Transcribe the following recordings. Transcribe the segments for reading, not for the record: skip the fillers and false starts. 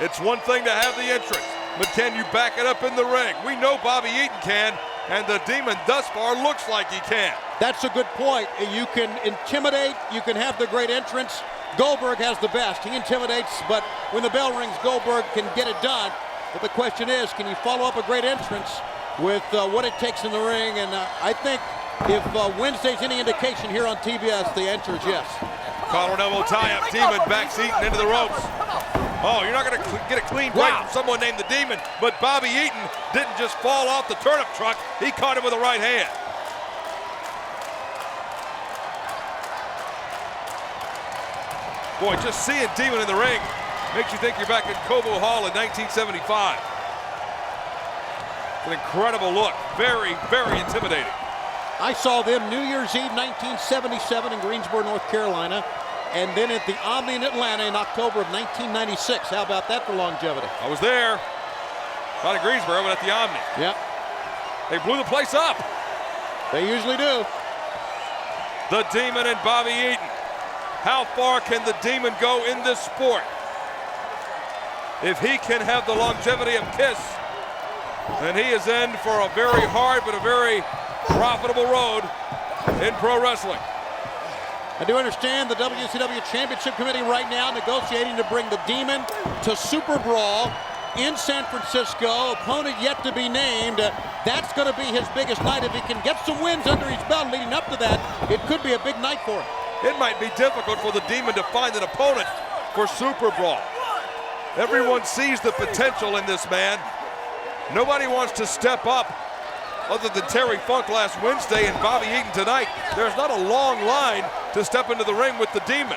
It's one thing to have the entrance, but can you back it up in the ring? We know Bobby Eaton can, and the Demon thus far looks like he can. That's a good point. You can intimidate, you can have the great entrance. Goldberg has the best. He intimidates, but when the bell rings, Goldberg can get it done. But the question is, can you follow up a great entrance with what it takes in the ring? And I think if Wednesday's any indication here on TBS, the answer is yes. Collar and elbow tie-up. Demon backs Eaton into the ropes. Oh, you're not going to get a clean break from someone named the Demon, but Bobby Eaton didn't just fall off the turnip truck. He caught him with a right hand. Boy, just seeing Demon in the ring makes you think you're back in Cobo Hall in 1975. An incredible look. Very, very intimidating. I saw them New Year's Eve 1977 in Greensboro, North Carolina, and then at the Omni in Atlanta in October of 1996. How about that for longevity? I was there. Not in Greensboro, but at the Omni. Yep. They blew the place up. They usually do. The Demon and Bobby Eaton. How far can the Demon go in this sport? If he can have the longevity of Kiss, then he is in for a very hard but a very profitable road in pro wrestling. I do understand the WCW Championship Committee right now negotiating to bring the Demon to Super Brawl in San Francisco. Opponent yet to be named. That's going to be his biggest night. If he can get some wins under his belt leading up to that, it could be a big night for him. It might be difficult for the Demon to find an opponent for Super Brawl. Everyone sees the potential in this man. Nobody wants to step up other than Terry Funk last Wednesday and Bobby Eaton tonight. There's not a long line to step into the ring with the Demon.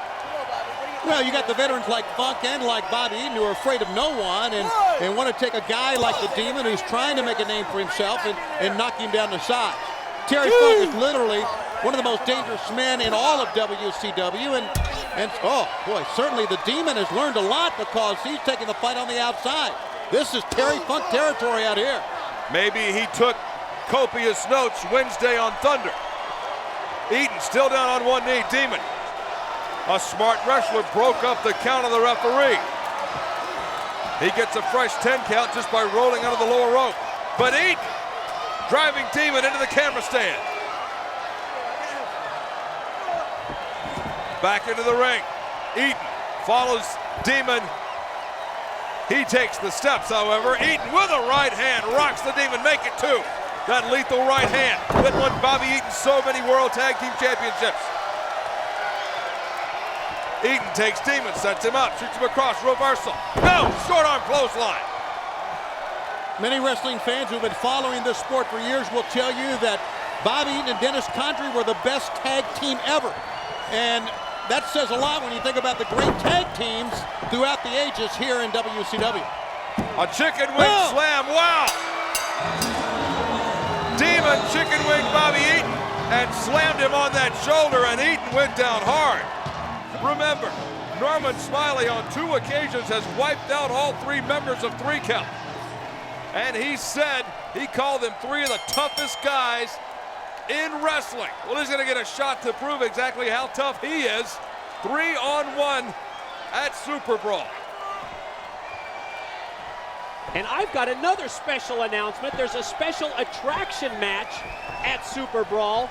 Well, you got the veterans like Funk and like Bobby Eaton who are afraid of no one and want to take a guy like the Demon who's trying to make a name for himself and knock him down the sides. Terry Funk is literally one of the most dangerous men in all of WCW, and oh boy, certainly the Demon has learned a lot because he's taking the fight on the outside. This is Terry Funk territory out here. Maybe he took copious notes Wednesday on Thunder. Eaton still down on one knee. Demon, a smart wrestler, broke up the count of the referee. He gets a fresh 10 count just by rolling under the lower rope. But Eaton driving Demon into the camera stand. Back into the ring. Eaton follows Demon. He takes the steps, however. Eaton with a right hand rocks the Demon. Make it two. That lethal right hand that won Bobby Eaton so many World Tag Team Championships. Eaton takes Demon, sets him up, shoots him across, reversal. No, short arm clothesline. Many wrestling fans who've been following this sport for years will tell you that Bobby Eaton and Dennis Condrey were the best tag team ever. And that says a lot when you think about the great tag teams throughout the ages here in WCW. A chicken wing slam, wow! Demon chicken wing Bobby Eaton and slammed him on that shoulder, and Eaton went down hard. Remember, Norman Smiley on 2 occasions has wiped out all 3 members of 3 Count. And he said he called them 3 of the toughest guys in wrestling. Well, he's gonna get a shot to prove exactly how tough he is. 3-on-1 at Super Brawl. And I've got another special announcement. There's a special attraction match at Super Brawl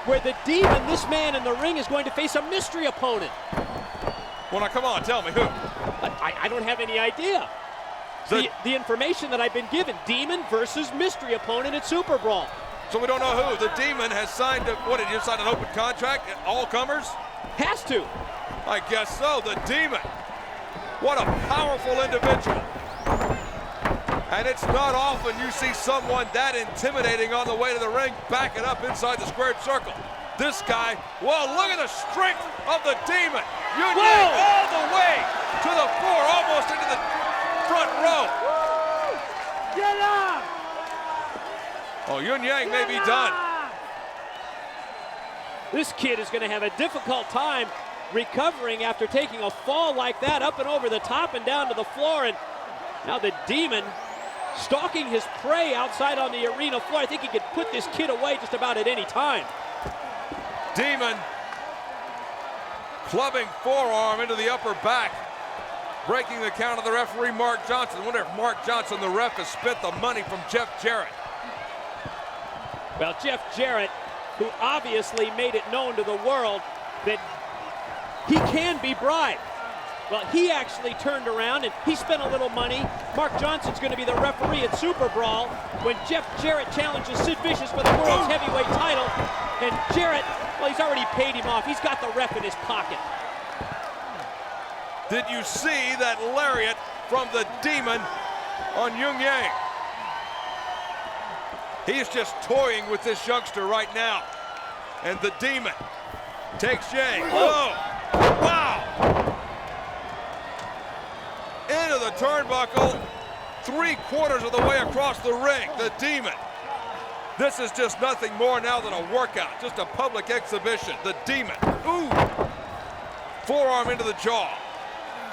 where the Demon, this man in the ring, is going to face a mystery opponent. Well, now come on, tell me who. I don't have any idea. The information that I've been given, Demon versus mystery opponent at Super Brawl. So we don't know who. The Demon has signed, what did you sign, an open contract? All comers? Has to. I guess so, the Demon. What a powerful individual. And it's not often you see someone that intimidating on the way to the ring, backing up inside the squared circle. This guy, well, look at the strength of the Demon. Yun Yang all the way to the floor, almost into the front row. Get up! Oh, Yun Yang may be done. This kid is going to have a difficult time recovering after taking a fall like that, up and over the top and down to the floor. And now the Demon stalking his prey outside on the arena floor. I think he could put this kid away just about at any time. Demon clubbing forearm into the upper back. Breaking the count of the referee, Mark Johnson. I wonder if Mark Johnson, the ref, has spent the money from Jeff Jarrett. Well, Jeff Jarrett, who obviously made it known to the world that he can be bribed. Well, he actually turned around and he spent a little money. Mark Johnson's going to be the referee at Super Brawl when Jeff Jarrett challenges Sid Vicious for the world's heavyweight title. And Jarrett, well, he's already paid him off. He's got the ref in his pocket. Did you see that lariat from the Demon on Yung Yang? He's just toying with this youngster right now. And the Demon takes Yang. Oh, wow. Into the turnbuckle, 3/4 of the way across the ring, the Demon. This is just nothing more now than a workout, just a public exhibition. The Demon, ooh, forearm into the jaw.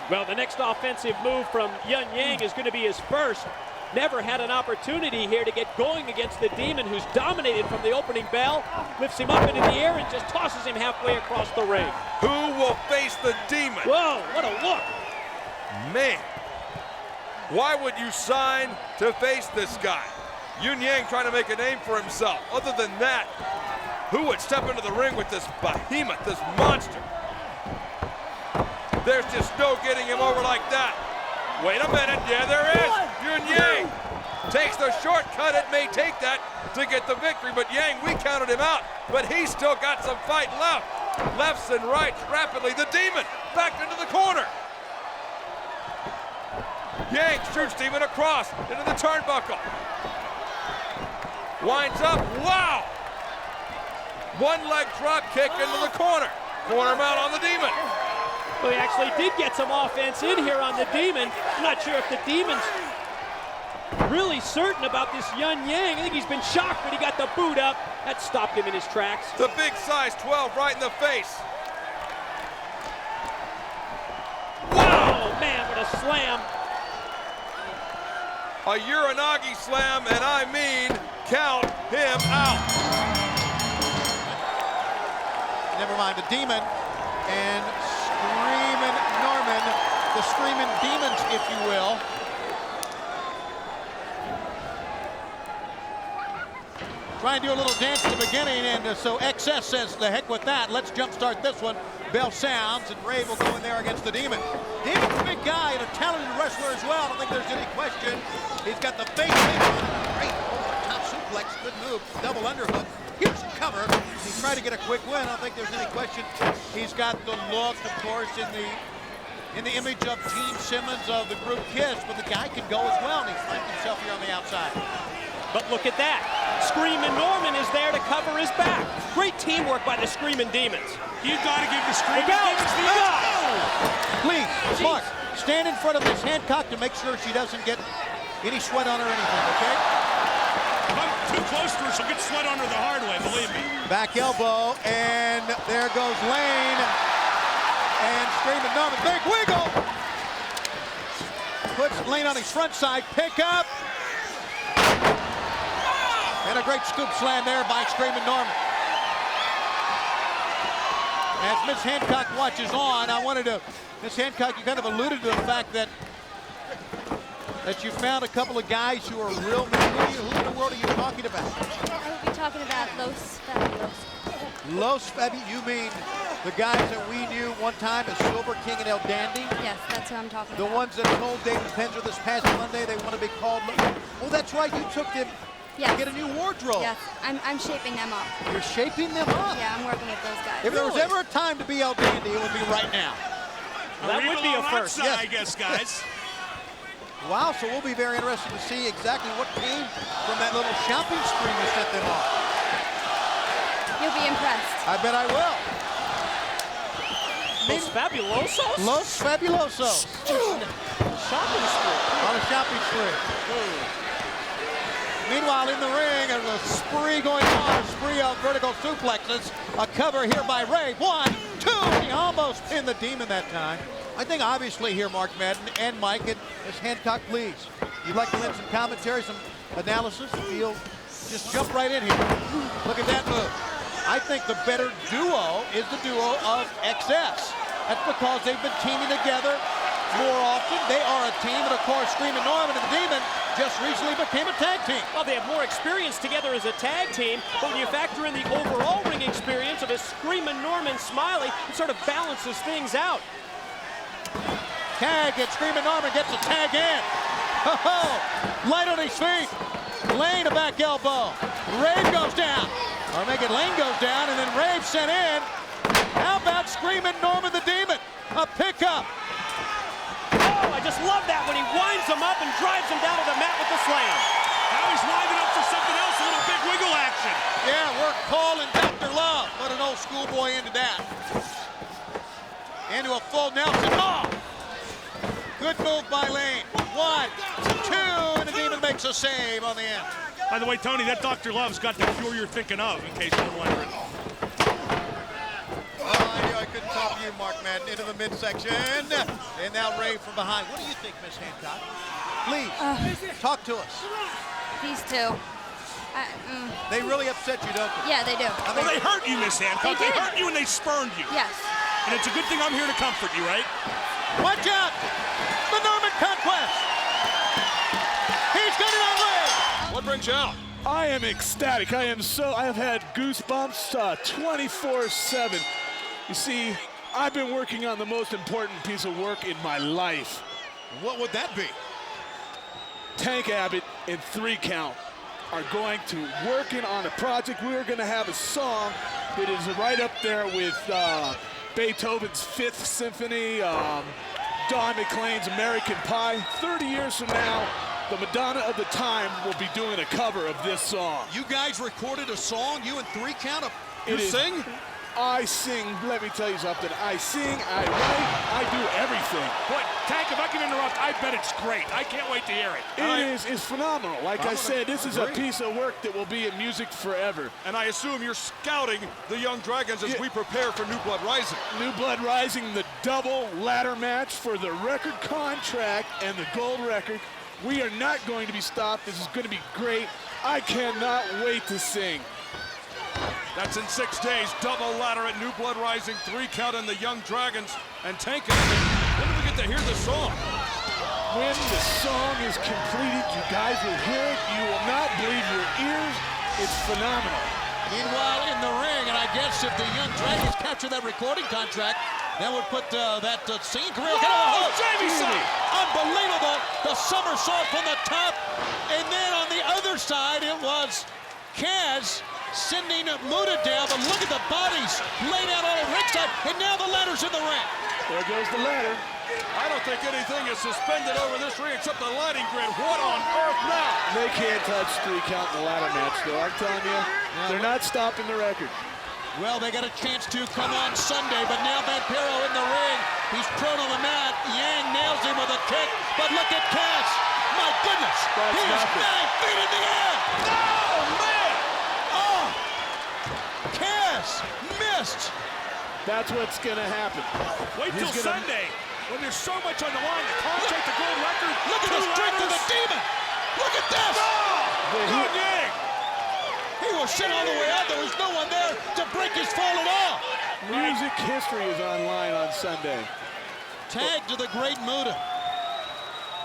Well, the next offensive move from Yung Yang is going to be his first. Never had an opportunity here to get going against the Demon, who's dominated from the opening bell, lifts him up into the air and just tosses him halfway across the ring. Who will face the Demon? Whoa, what a look. Man, why would you sign to face this guy? Yung Yang trying to make a name for himself. Other than that, who would step into the ring with this behemoth, this monster? There's just no getting him over like that. Wait a minute, yeah, there is. Yung Yang takes the shortcut. It may take that to get the victory, but Yang, we counted him out, but he's still got some fight left. Lefts and rights rapidly. The Demon back into the corner. Yang shoots Demon across into the turnbuckle. Winds up, wow! One leg drop kick into the corner. Corner mount on the Demon. Well, he actually did get some offense in here on the Demon. I'm not sure if the Demon's really certain about this Yung Yang. I think he's been shocked, but he got the boot up. That stopped him in his tracks. The big size 12 right in the face. Wow! Oh, man, what a slam. A Uranagi slam, and I mean count him out. Never mind, the Demon and Screaming Norman, the Screaming Demons, if you will. Try and do a little dance at the beginning, and so XS says, the heck with that, let's jumpstart this one. Bell sounds, and Ray will go in there against the Demon. Demon's a big guy and a talented wrestler as well. I don't think there's any question. He's got the face hit on it. Great over-the-top suplex, good move, double underhook. Here's the cover. He tried to get a quick win. I don't think there's any question. He's got the look, of course, in the image of Gene Simmons of the group Kiss, but the guy can go as well, and he finds himself here on the outside. But look at that. Screaming Norman is there to cover his back. Great teamwork by the Screaming Demons. You got to give the Screaming Look out. Demons the Look edge. out. Please, Mark, stand in front of Miss Hancock to make sure she doesn't get any sweat on her or anything, okay? If I'm too close to her, she'll get sweat on her the hard way, believe me. Back elbow, and there goes Lane. And Screaming Norman, big wiggle. Puts Lane on his front side, pick up. And a great scoop slam there by Screaming Norman. As Miss Hancock watches on, I wanted to, Miss Hancock, you kind of alluded to the fact that you found a couple of guys who are real men. Who in the world are you talking about? I will be talking about Los Fabulosos. Los Fabulosos, you mean the guys that we knew one time as Silver King and El Dandy? Yes, that's who I'm talking The about. ones that told David Penzer this past Monday they want to be called. Oh, that's right, you took them Yes. to get a new wardrobe. Yes, I'm shaping them up. You're shaping them up. Yeah, I'm working with those guys. If there was ever a time to be El Dandy, it would be right now. That would be a first. Yes. I guess, guys. Wow, so we'll be very interested to see exactly what came from that little shopping spree you set them on. You'll be impressed. I bet I will. Los Fabulosos? Los Fabulosos. Shopping spree. On a shopping spree. Meanwhile, in the ring, there's a spree going on, a spree of vertical suplexes. A cover here by Ray. 1, 2, he almost pinned the Demon that time. I think obviously here, Mark Madden and Mike, and Ms. Hancock, please. You'd like to lend some commentary, some analysis? You'll just jump right in here. Look at that move. I think the better duo is the duo of XS. That's because they've been teaming together more often. They are a team, and of course, Screaming Norman and the Demon just recently became a tag team. Well, they have more experience together as a tag team, but when you factor in the overall ring experience of a Screaming Norman Smiley, it sort of balances things out. Tag, and Screaming Norman gets a tag in. Oh, light on his feet. Lane, a back elbow. Rave goes down. Or make it Lane goes down, and then Rave sent in. How about Screaming Norman the Demon? A pickup. Oh, I just love that when he winds him up and drives him down to the mat with the slam. Now he's winding up for something else, a little big wiggle action. Yeah, we're calling Dr. Love. Put an old schoolboy into that. Into a full Nelson. Oh! Good move by Lane. 1, 2, and the Demon makes a save on the end. By the way, Tony, that Dr. Love's got the cure you're thinking of, in case you're wondering. Oh, I knew I couldn't top you, Mark Madden. Into the midsection. And now Ray from behind. What do you think, Miss Hancock? Please, talk to us. These two. They really upset you, don't they? Yeah, they do. Well, they hurt you, Miss Hancock. They hurt you and they spurned you. Yes. And it's a good thing I'm here to comfort you, right? Watch out! The Norman Conquest! He's got it on Ray! What brings you out? I am ecstatic. I have had goosebumps 24/7. You see, I've been working on the most important piece of work in my life. What would that be? Tank Abbott and 3 Count are going to working on a project. We're going to have a song that is right up there with Beethoven's 5th Symphony, Don McLean's American Pie. 30 years from now, the Madonna of the time will be doing a cover of this song. You guys recorded a song, you and 3 Count? You sing? I sing, let me tell you something. I sing, I write, I do everything. Boy, Tank, if I can interrupt, I bet it's great. I can't wait to hear it. It's phenomenal. Like I said, this is a piece of work that will be in music forever. And I assume you're scouting the Young Dragons as we prepare for New Blood Rising. New Blood Rising, the double ladder match for the record contract and the gold record. We are not going to be stopped. This is going to be great. I cannot wait to sing. That's in 6 days. Double ladder at New Blood Rising. 3 Count and the Young Dragons. And Tank Abbott. When do we get to hear the song? When the song is completed, you guys will hear it. You will not believe your ears. It's phenomenal. Meanwhile, in the ring, and I guess if the Young Dragons capture that recording contract, that would put that scene career. Oh, Jamie side! Unbelievable! The somersault from the top, and then on the other side, it was Kaz sending Muta down, but look at the bodies laid out on the ringside, and now the ladder's in the ring. There goes the ladder. I don't think anything is suspended over this ring except the lighting grid. What on earth now? They can't touch 3 Count in the ladder match, though. I'm telling you, they're not stopping the record. Well, they got a chance to come on Sunday, but now Vampiro in the ring. He's prone on the mat. Yang nails him with a kick, but look at Cass. My goodness, he is 9 feet in the air. Oh, man! Oh, Cass missed. That's what's going to happen. Wait till Sunday, when there's so much on the line. The contract, the gold record. Look at the strength of the Demon. Look at this. Good Yang. He was sent all the way out. There was no one there to break his fall at all. Music history is online on Sunday. Tag to the Great Muta.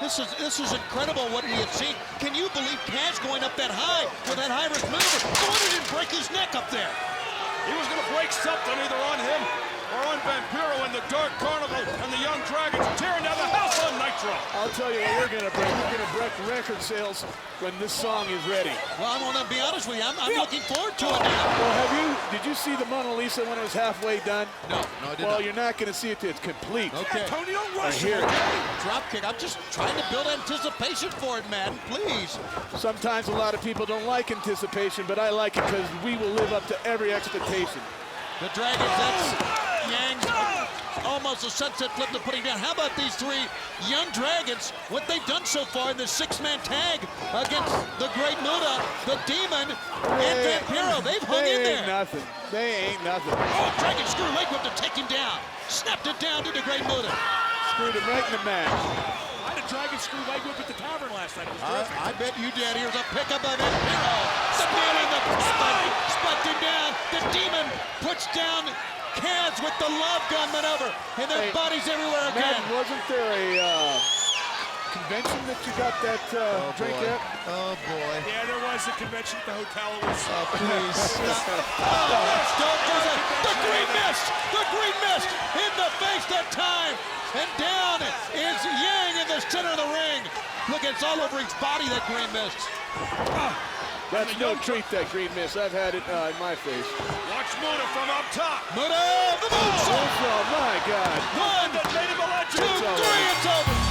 This is incredible what we have seen. Can you believe Kaz going up that high with that high-risk maneuver? No wonder he didn't break his neck up there. He was going to break something either on him or on Vampiro and the Dark Carnival and the Young Dragons tearing down the house on Nitro. I'll tell you what we're going to break. We're going to break record sales when this song is ready. Well, I'm going to be honest with you. I'm looking forward to it now. Well, did you see the Mona Lisa when it was halfway done? No, I did Well, not. you're not going to see it till it's complete. Okay. Tony, don't I rush hear him. it. Drop kick. I'm just trying to build anticipation for it, man. Please. Sometimes a lot of people don't like anticipation, but I like it because we will live up to every expectation. The Dragons, that's Yang's almost a sunset flip to putting down. How about these 3 Young Dragons, what they've done so far in this 6-man tag against the Great Muta, the Demon, and Vampiro. They've hung in there. They ain't nothing. Oh, Dragon screw leg whip to take him down. Snapped it down to the Great Muta. Screwed him right in the match. I had a Dragon screw leg whip at the tavern last night. It was terrific. I bet you did. Here's a pickup of Vampiro. The nail in the coffin. Spiked him down. The Demon puts down Kaz with the love gun maneuver. And their bodies everywhere again. Madden, wasn't there a convention that you got that drink at? Oh, boy. Yeah, there was a convention at the hotel. It was. Please. Don't do that. The green mist. The green mist in the face that time. And down is Yang in the center of the ring. Look, it's all over his body, that green mist. That's no treat, that green mist. I've had it in my face. Watch Muda from up top. Muda, the moonsault. Oh, my God. 1, 2, 3, it's over.